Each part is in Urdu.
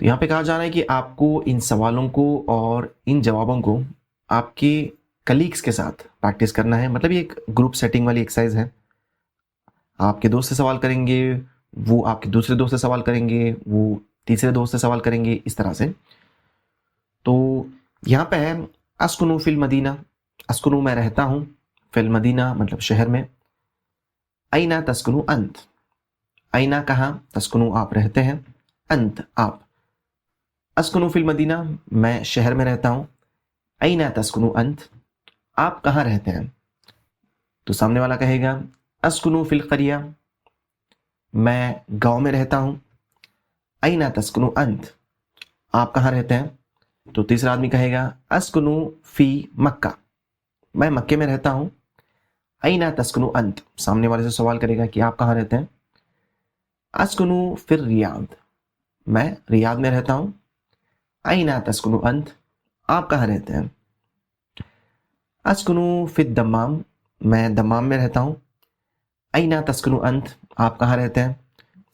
تو یہاں پہ کہا جا رہا ہے کہ آپ کو ان سوالوں کو اور ان جوابوں کو آپ کے کلیگس کے ساتھ پریکٹس کرنا ہے. مطلب یہ ایک گروپ سیٹنگ والی ایکسرسائز ہے. آپ کے دوست سے سوال کریں گے, وہ آپ کے دوسرے دوست سے سوال کریں گے, وہ تیسرے دوست سے سوال کریں گے, اس طرح سے. تو یہاں پہ ہے اسکنو فی المدینہ. اسکنو میں رہتا ہوں, فی المدینہ مطلب شہر میں. اینا تسکنو انت. اینا کہاں, تسکنو آپ رہتے ہیں, انت آپ. اسکنو فی المدینہ میں شہر میں رہتا ہوں. اینا تسکنو انت, آپ کہاں رہتے ہیں. تو سامنے والا کہے گا اسکنو فی القریہ, میں گاؤں میں رہتا ہوں. اینا تسکنو انت, آپ کہاں رہتے ہیں. تو تیسرا آدمی کہے گا اسکنو فی مکہ, میں مکے میں رہتا ہوں. اینا تسکنو انت, سامنے والے سے سوال کرے گا کہ آپ کہاں رہتے ہیں. اسکنو فی الریاض, میں ریاض میں رہتا ہوں. اینا تسکنو انت, آپ کہاں رہتے ہیں. اسکنو فی الدمام, میں دمام میں رہتا ہوں. اینا تسکنو انت, آپ کہاں رہتے ہیں.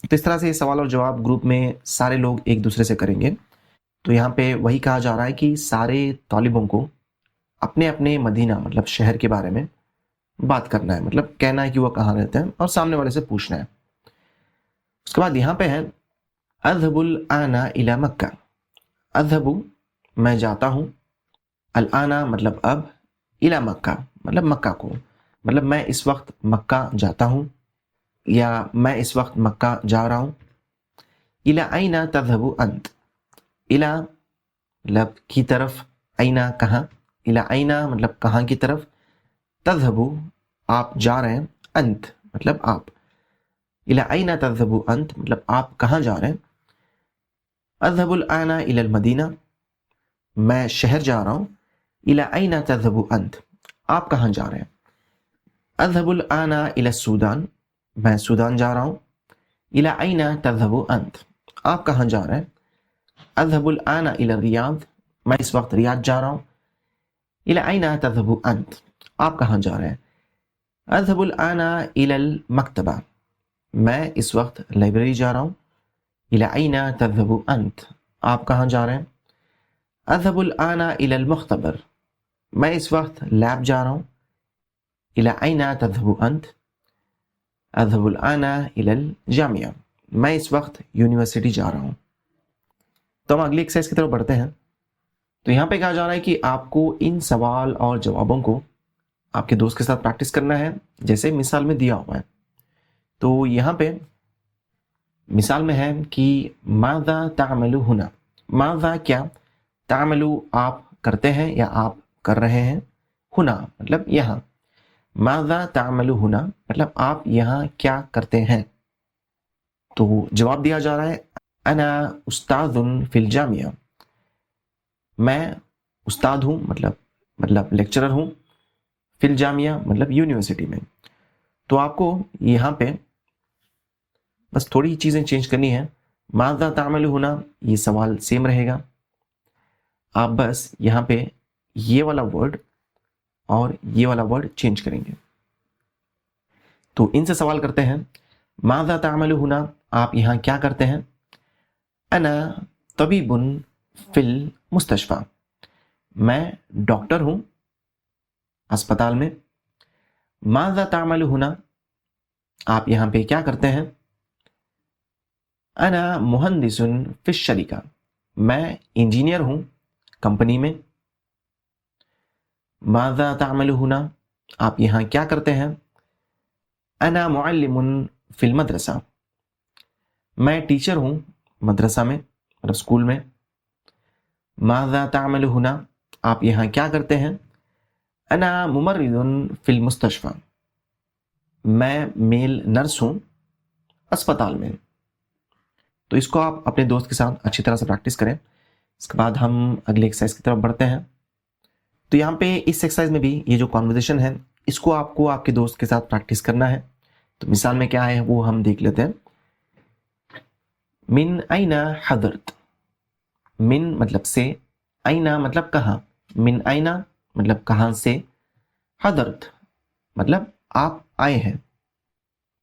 تو اس طرح سے سوال اور جواب گروپ میں سارے لوگ ایک دوسرے سے کریں گے. تو یہاں پہ وہی کہا جا رہا ہے کہ سارے طالبوں کو اپنے اپنے مدینہ مطلب شہر کے بارے میں بات کرنا ہے, مطلب کہنا ہے کہ وہ کہاں رہتے ہیں اور سامنے والے سے پوچھنا ہے. اس کے بعد یہاں پہ ہے اذهب الآن الى مکہ. اذهب میں جاتا ہوں, الآن مطلب اب, الى مکہ مطلب مکہ کو, مطلب میں اس وقت مکہ جاتا ہوں یا میں اس وقت مکہ جا رہا ہوں. الى اینا تذهب انت, الى مطلب کی طرف, اینا کہاں, الى اینا مطلب کہاں کی طرف, تذهب آپ جا رہے ہیں, انت مطلب آپ. الى اینا تذهب انت مطلب آپ کہاں جا رہے ہیں. اذهب الآن الى المدینہ, میں شہر جا رہا ہوں. الى اینا تذهب انت, آپ کہاں جا رہے ہیں. اذهب الآن الى السودان, میں سودان جا رہا ہوں. الى اینا تذهب انت, آپ کہاں جا رہے ہیں. اذهب الآن الى الریاض, میں اس وقت ریاض جا رہا ہوں. الى اینا تذهب انت, آپ کہاں جا رہے ہیں. اذهب الآن الى المکتبہ, میں اس وقت لائبریری جا رہا ہوں. الى اینا تذهب انت, آپ کہاں جا رہے ہیں. اذهب الآن الى المختبر, میں اس وقت لیب جا رہا ہوں. الى اینا تذهب انت. اذهب الآن الى الجامعہ, میں اس وقت یونیورسٹی جا رہا ہوں. تو ہم اگلی ایکسرسائز کی طرف بڑھتے ہیں. تو یہاں پہ کہا جا رہا ہے کہ آپ کو ان سوال اور جوابوں کو آپ کے دوست کے ساتھ پریکٹس کرنا ہے جیسے مثال میں دیا ہوا ہے. تو یہاں پہ مثال میں ہے کہ ماذا تعمل ہنا, ماذا کیا, تعمل آپ کرتے ہیں یا آپ کر رہے ہیں, ہنا مطلب یہاں. ماذا تعمل ہنا مطلب آپ یہاں کیا کرتے ہیں. تو جواب دیا جا رہا ہے انا استاذ فی الجامعہ, میں استاد ہوں مطلب لیکچرر ہوں. فی الجامعہ مطلب یونیورسٹی میں. تو آپ کو یہاں پہ بس تھوڑی چیزیں چینج کرنی ہے. ماذا تعمل ہونا یہ سوال سیم رہے گا, آپ بس یہاں پہ یہ والا ورڈ اور یہ والا ورڈ چینج کریں گے. تو ان سے سوال کرتے ہیں ماذا تعمل ہونا, آپ یہاں کیا کرتے ہیں. انا طبیب فی المستشفى, میں ڈاکٹر ہوں اسپتال میں. ماذا تعمل ہونا, آپ یہاں پہ کیا کرتے ہیں. انا مہندس فی الشرکہ, میں انجینئر ہوں کمپنی میں. ماذا تعمل ہونا, آپ یہاں کیا کرتے ہیں. انا معلم فی المدرسہ, میں ٹیچر ہوں مدرسہ میں مطلب اسکول میں. ماذا تعمل ہونا, آپ یہاں کیا کرتے ہیں. انا ممرض فی المستشفى, میں میل نرس ہوں اسپتال میں. تو اس کو آپ اپنے دوست کے ساتھ اچھی طرح سے پریکٹس کریں. اس کے بعد ہم اگلی ایکسرسائز کی طرف بڑھتے ہیں. تو یہاں پہ اس ایکسرسائز میں بھی یہ جو کانورزیشن ہے اس کو آپ کے دوست کے ساتھ پریکٹس کرنا ہے. تو مثال میں کیا ہے وہ ہم دیکھ لیتے ہیں. من این حضرت, من مطلب سے, اینا مطلب کہاں, من اینا مطلب کہاں سے, حضرت مطلب آپ آئے ہیں,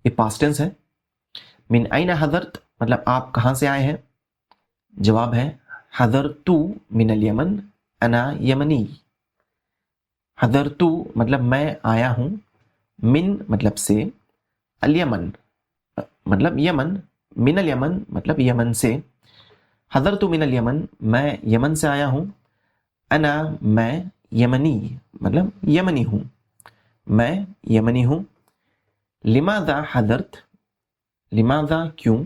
یہ پاسٹ ٹینس ہے. من این حضرت مطلب آپ کہاں سے آئے ہیں. جواب ہے حضرت من الیمن انا یمنی. حضرت مطلب میں آیا ہوں، من مطلب سے، الیمن مطلب یمن، من الیمن مطلب یمن سے. حضرت من الیمن میں یمن سے آیا ہوں. انا میں یمنی مطلب یمنی ہوں، میں یمنی ہوں. لماذا حضرت، لماذا کیوں،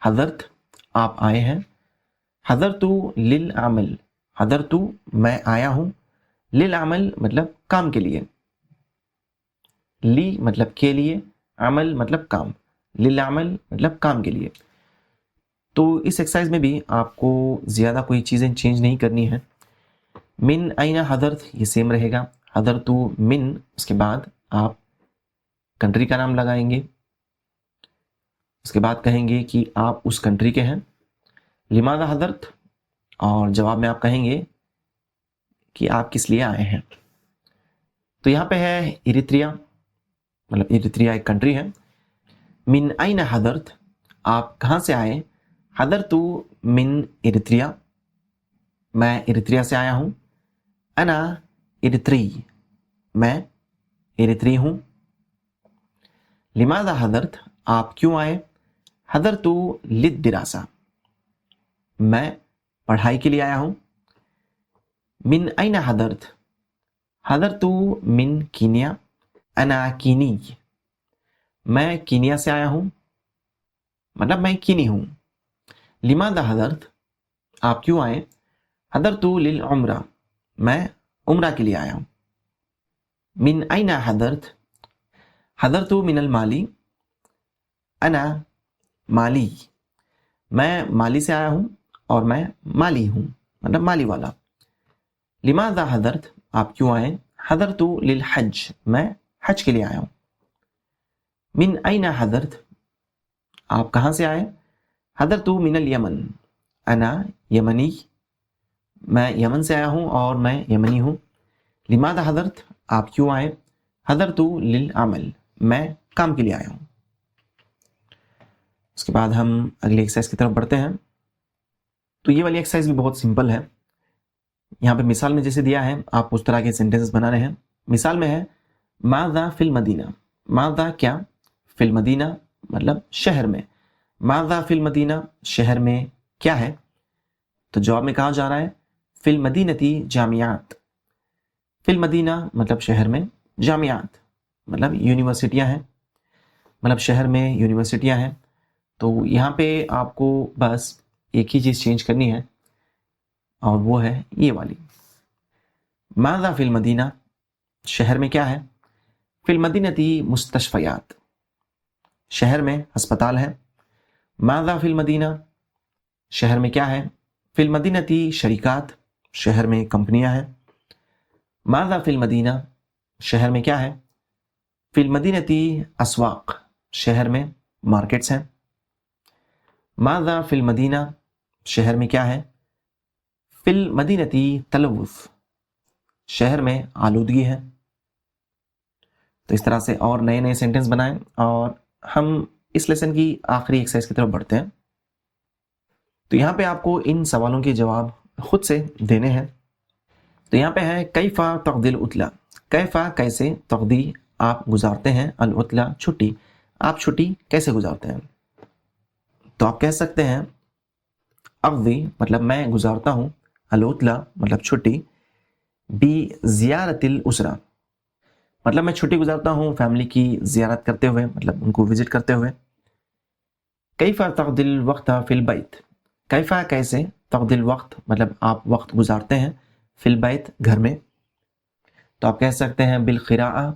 حضرت آپ آئے ہیں. حضرت للعمل، حضرت میں آیا ہوں، للعمل مطلب کام کے لیے، لی مطلب کے لیے، عمل مطلب کام، للعمل مطلب کام کے لیے. تو اس ایکسرسائز میں بھی آپ کو زیادہ کوئی چیزیں چینج نہیں کرنی ہے. من این حضرت یہ سیم رہے گا. حضرت من، اس کے بعد آپ کنٹری کا نام لگائیں گے، اس کے بعد کہیں گے کہ آپ اس کنٹری کے ہیں. لماذا حضرت، اور جواب میں آپ کہیں گے کہ آپ کس لیے آئے ہیں. تو یہاں پہ ہے ایریتریا، مطلب ایریتریا ایک کنٹری ہے. من این حضرت آپ کہاں سے آئے. حضرت من ایریتریا میں ایریتریا سے آیا ہوں. انا ایریتری میں ایریتری ہوں. لماذا حضرت آپ کیوں آئے. حضرت للدراسہ میں پڑھائی کے لیے آیا ہوں. من این حضرت، حضرت من کینیا انا کینی میں کینیا سے آیا ہوں، مطلب میں کینی ہوں. لماذا حضرت آپ کیوں آئے. حضرت للعمرہ میں عمرہ کے لیے آیا ہوں. من این حضرت، حضرت من المالی انا مالی میں مالی سے آیا ہوں اور میں مالی ہوں، مطلب مالی والا. لماذا حضرت آپ کیوں آئے. حضرت للحج میں حج کے لیے آیا ہوں. من این حضرت آپ کہاں سے آئے. حضرت من الیمن انا یمنی میں یمن سے آیا ہوں اور میں یمنی ہوں. لماذا حضرت آپ کیوں آئے. حضرت للعمل میں کام کے لیے آیا ہوں. اس کے بعد ہم اگلی ایکسرسائز کی طرف بڑھتے ہیں. تو یہ والی ایکسرسائز بھی بہت سمپل ہے. یہاں پہ مثال میں جیسے دیا ہے آپ اس طرح کے سینٹینسز بنانے ہیں. مثال میں ہے ماذا فی المدینہ، ماذا کیا، فی المدینہ مطلب شہر میں. ماذا فی المدینہ شہر میں کیا ہے. تو جواب میں کہا جا رہا ہے فی المدینتی جامعات. فی المدینہ مطلب شہر میں، جامعات مطلب یونیورسٹیاں ہیں، مطلب شہر میں یونیورسٹیاں ہیں. تو یہاں پہ آپ کو بس ایک ہی چیز چینج کرنی ہے اور وہ ہے یہ والی. ماذا فی المدینہ شہر میں کیا ہے. فی المدینتی مستشفیات شہر میں ہسپتال ہے. ماذا فی المدینہ شہر میں کیا ہے. فی المدینتی شریکات شہر میں کمپنیاں ہیں. ماذا فی المدینہ شہر میں کیا ہے. فی المدینتی اسواق شہر میں مارکیٹس ہیں. ماذا فی المدینہ شہر میں کیا ہے. فی المدینتی تلوث شہر میں آلودگی ہے. تو اس طرح سے اور نئے نئے سینٹنس بنائیں اور ہم اس لیسن کی آخری ایکسرسائز کی طرف بڑھتے ہیں. تو یہاں پہ آپ کو ان سوالوں کے جواب خود سے دینے ہیں. تو یہاں پہ ہے کیفا تقضی العطلہ. کیفا کیسے، تقضی آپ گزارتے ہیں، العطلہ چھٹی آپ چھٹی کیسے گزارتے ہیں. تو آپ کہہ سکتے ہیں اقضی مطلب میں گزارتا ہوں، العطلہ مطلب چھٹی، بی زیارت الاسرہ مطلب میں چھٹی گزارتا ہوں فیملی کی زیارت کرتے ہوئے، مطلب ان کو وزٹ کرتے ہوئے. کیفا تقضی الوقت فی البیت، کیفا کیسے، تقضی الوقت مطلب آپ وقت گزارتے ہیں، فی البیت گھر میں. تو آپ کہہ سکتے ہیں بالقراءہ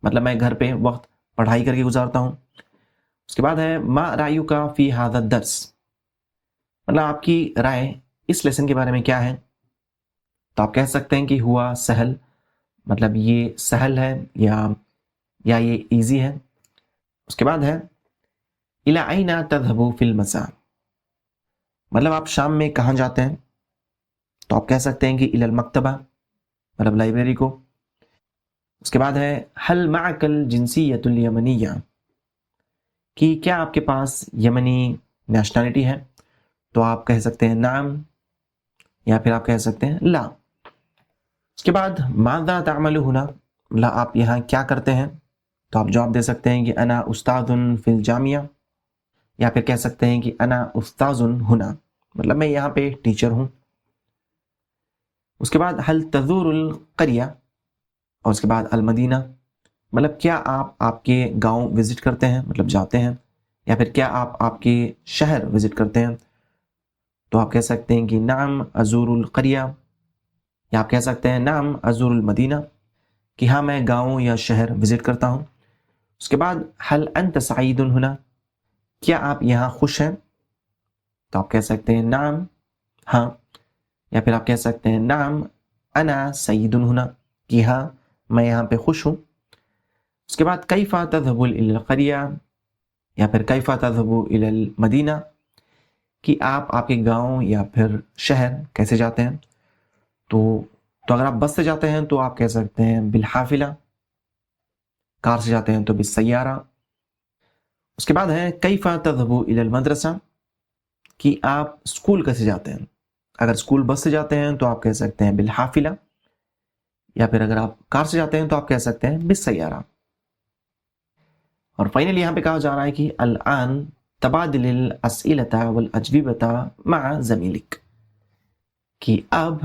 مطلب میں گھر پہ وقت پڑھائی کر کے گزارتا ہوں. اس کے بعد ہے ما رأیک فی ھذا الدرس مطلب آپ کی رائے اس لیسن کے بارے میں کیا ہے. تو آپ کہہ سکتے ہیں کہ ہوا سہل مطلب یہ سہل ہے یا یہ ایزی ہے. اس کے بعد ہے الی این تذهب فی المساء مطلب آپ شام میں کہاں جاتے ہیں. تو آپ کہہ سکتے ہیں کہ الی المکتبہ مطلب لائبریری کو. اس کے بعد ہے هل معک الجنسیۃ الیمنیہ کہ کیا آپ کے پاس یمنی نیشنلٹی ہے. تو آپ کہہ سکتے ہیں نعم یا پھر آپ کہہ سکتے ہیں لا. اس کے بعد ماذا تعمل ہنا، مطلب آپ یہاں کیا کرتے ہیں، تو آپ جواب دے سکتے ہیں کہ انا استاذ فی الجامعہ، یا پھر کہہ سکتے ہیں کہ انا استاذ ہنا، مطلب میں یہاں پہ ٹیچر ہوں. اس کے بعد هل تزور القریہ، اور اس کے بعد المدینہ، مطلب کیا آپ کے گاؤں وزٹ کرتے ہیں، مطلب جاتے ہیں، یا پھر کیا آپ کے شہر وزٹ کرتے ہیں. تو آپ کہہ سکتے ہیں کہ نعم ازور القریہ، یا آپ کہہ سکتے ہیں نعم ازور المدینہ، کہ ہاں میں گاؤں یا شہر وزٹ کرتا ہوں. اس کے بعد هل انت سعید ہنا، کیا آپ یہاں خوش ہیں، تو آپ کہہ سکتے ہیں نعم ہاں، یا پھر آپ کہہ سکتے ہیں نعم انا سعید ہنا، کہ ہاں میں یہاں پہ خوش ہوں. اس کے بعد کیف تذهب الى القریہ، یا پھر کیف تذهب الى المدینہ، کہ آپ کے گاؤں یا پھر شہر کیسے جاتے ہیں. تو اگر آپ بس سے جاتے ہیں تو آپ کہہ سکتے ہیں بالحافلہ، کار سے جاتے ہیں تو بالسیارہ. اس کے بعد ہے کیف تذهب الى المدرسہ، کہ آپ اسکول کیسے جاتے ہیں. اگر اسکول بس سے جاتے ہیں تو آپ کہہ سکتے ہیں بالحافلہ، یا پھر اگر آپ کار سے جاتے ہیں تو آپ کہہ سکتے ہیں بالسیارہ. اور فائنلی یہاں پہ کہا جا رہا ہے کہ الان تبادل الاسئلۃ والاجوبۃ مع زمیلک، کہ اب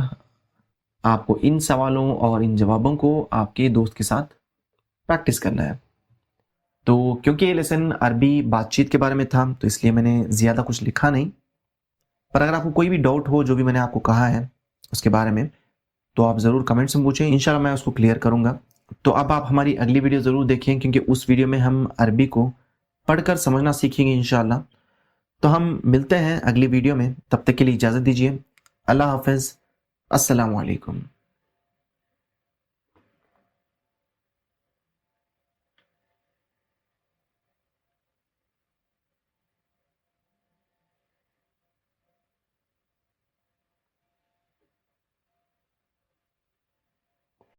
آپ کو ان سوالوں اور ان جوابوں کو آپ کے دوست کے ساتھ پریکٹس کرنا ہے. تو کیونکہ یہ لیسن عربی بات چیت کے بارے میں تھا تو اس لیے میں نے زیادہ کچھ لکھا نہیں، پر اگر آپ کو کوئی بھی ڈاؤٹ ہو جو بھی میں نے آپ کو کہا ہے اس کے بارے میں تو آپ ضرور کمنٹس میں پوچھیں، انشاءاللہ میں اس کو کلیئر کروں گا. تو اب آپ ہماری اگلی ویڈیو ضرور دیکھیں، کیونکہ اس ویڈیو میں ہم عربی کو پڑھ کر سمجھنا سیکھیں گے انشاءاللہ. تو ہم ملتے ہیں اگلی ویڈیو میں، تب تک کے لیے اجازت دیجیے. اللہ حافظ، السلام علیکم.